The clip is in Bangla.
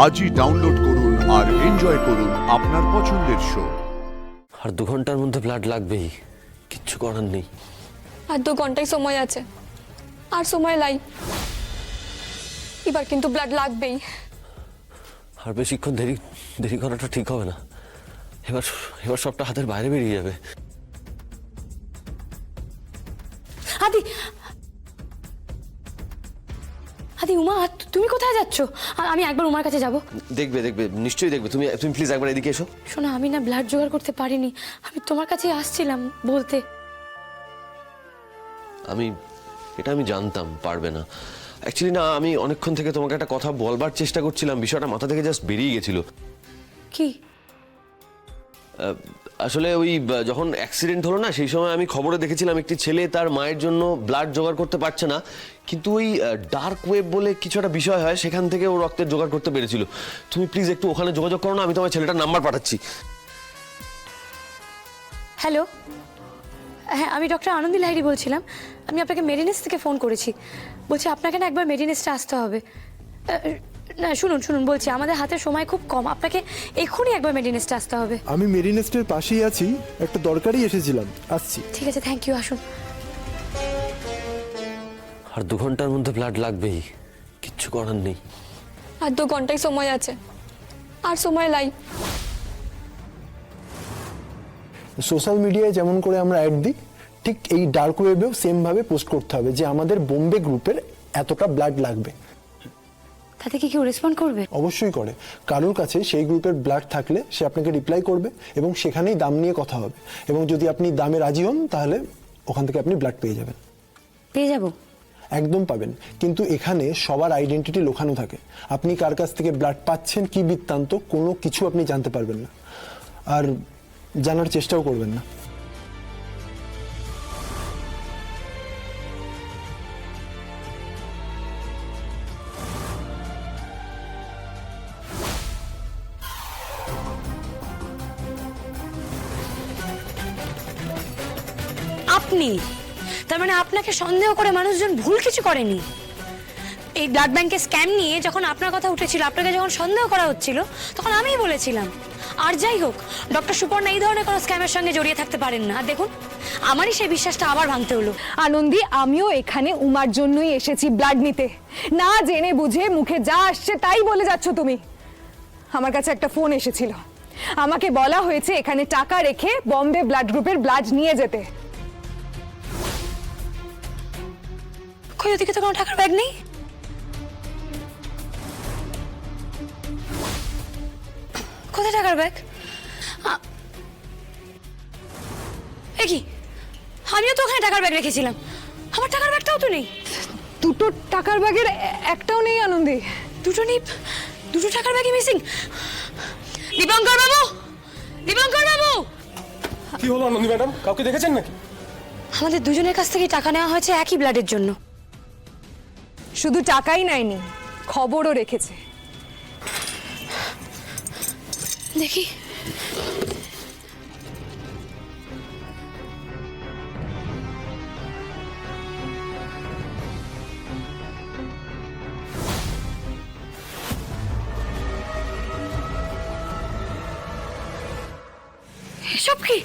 আজই ডাউনলোড করুন আর এনজয় করুন আপনার পছন্দের শো। আর 2 ঘন্টার মধ্যে ব্লাড লাগবেই, কিচ্ছু করার নেই। আর 2 ঘন্টাই সময় আছে, আর সময় লাই। এবার কিন্তু ব্লাড লাগবেই। আর বেশিক্ষণ দেরি করাটা ঠিক হবে না। এবার সবটা হাতের বাইরে বেরিয়ে যাবে। আদি আদি উমা, তুমি কোথায় যাচ্ছ? আমি একবার উমার কাছে যাব। দেখবে নিশ্চয়ই দেখবে। তুমি প্লিজ একবার এদিকে এসো। শোনো, আমি না ব্লাড জোগাড় করতে পারিনি। আমি তোমার কাছে আসছিলাম বলতে। এটা আমি জানতাম পারবে না। অ্যাকচুয়ালি না, আমি অনেকক্ষণ থেকে তোমাকে একটা কথা বলবার চেষ্টা করছিলাম, বিষয়টা মাথা থেকে জাস্ট বেরিয়ে গেছিল। কি? আসলে ওই যখন অ্যাক্সিডেন্ট হলো না, সেই সময় আমি খবরে দেখেছিলাম একটি ছেলে তার মায়ের জন্য ব্লাড জোগাড় করতে পারছে না, কিন্তু ওই ডার্ক ওয়েব বলে কিছু একটা বিষয় হয়, সেখান থেকে ও রক্তের জোগাড় করতে পেরেছিল। তুমি প্লিজ একটু ওখানে যোগাযোগ করো না, আমি তোমার ছেলেটার নাম্বার পাঠাচ্ছি। হ্যালো, হ্যাঁ, আমি ডক্টর আনন্দী লাহিড়ী বলছিলাম। আমি আপনাকে মেডিনেস থেকে ফোন করেছি। বলছি আপনাকে না একবার মেডিনেসটা আসতে হবে। না, শুনুন বলছি, আমাদের হাতে সময় খুব কম। আপনাকে এক্ষুনি একবার মেডিনেসটা আসতে হবে। আমি মেরিনেস্টের পাশেই আছি, একটা দরকারই এসেছিলাম, আসছি। ঠিক আছে, থ্যাংক ইউ, আসুন। আর 2 ঘন্টার মধ্যে ব্লাড লাগবেই, কিচ্ছু করার নেই। আর 2 ঘন্টাই সময় আছে, আর সময় লাই। সোশ্যাল মিডিয়ায় যেমন করে আমরা অ্যাড দিই, ঠিক এই ডার্ক ওয়েবেও সেমভাবে পোস্ট করতে হবে যে আমাদের বোম্বে গ্রুপের এতটা ব্লাড লাগবে। তাতে কি কেউ রেসপন্ড করবে? অবশ্যই করে। কারোর কাছে সেই গ্রুপের ব্লাড থাকলে সে আপনাকে রিপ্লাই করবে এবং সেখানেই দাম নিয়ে কথা হবে, এবং যদি আপনি দামে রাজি হন তাহলে ওখান থেকে আপনি ব্লাড পেয়ে যাবেন। পেয়ে যাব? একদম পাবেন, কিন্তু এখানে সবার আইডেন্টিটি লোকানো থাকে। আপনি কার কাছ থেকে ব্লাড পাচ্ছেন, কি বৃত্তান্ত, কোনো কিছু আপনি জানতে পারবেন না, আর জানার চেষ্টাও করবেন না। আপনি, তার মানে আপনাকে সন্দেহ করে মানুষজন ভুল কিছু করেনি? এই ব্লাড ব্যাংকের স্ক্যাম নিয়ে যখন আপনার কথা উঠেছিল, আপনাকে যখন সন্দেহ করা হচ্ছিল, তখন আমিই বলেছিলাম। আর যাই হোক, ডক্টর সুপর্ণা এই ধরনের কোনো স্ক্যামের সঙ্গে জড়িয়ে থাকতে পারেন না। আর দেখুন, আমারই সেই বিশ্বাসটা আবার ভাঙতে হলো। আনন্দী, আমিও এখানে উমার জন্যই এসেছি ব্লাড নিতে। না জেনে বুঝে মুখে যা আসছে তাই বলে যাচ্ছ তুমি। আমার কাছে একটা ফোন এসেছিল, আমাকে বলা হয়েছে এখানে টাকা রেখে বম্বে ব্লাড গ্রুপের ব্লাড নিয়ে যেতে। কই, ওদিকে তো কোনো টাকার ব্যাগ নেই। কোথায় টাকার ব্যাগ? এ কি, আমিও তো ওখানে টাকার ব্যাগ রেখেছিলাম। আমার টাকার ব্যাগটাও তো নেই। দুটো টাকার ব্যাগের একটাও নেই আনন্দী। দুটো নেই? দুটো টাকার ব্যাগই মিসিং। দীপঙ্কর বাবু, দীপঙ্কর বাবু! কি হলো আনন্দী ম্যাডাম, কাউকে দেখেছেন নাকি? আমাদের দুজনের কাছ থেকে টাকা নেওয়া হয়েছে একই ব্লাডের জন্য। শুধু টাকাই নেয়নি, খবরও রেখেছে। দেখি। এসব কি?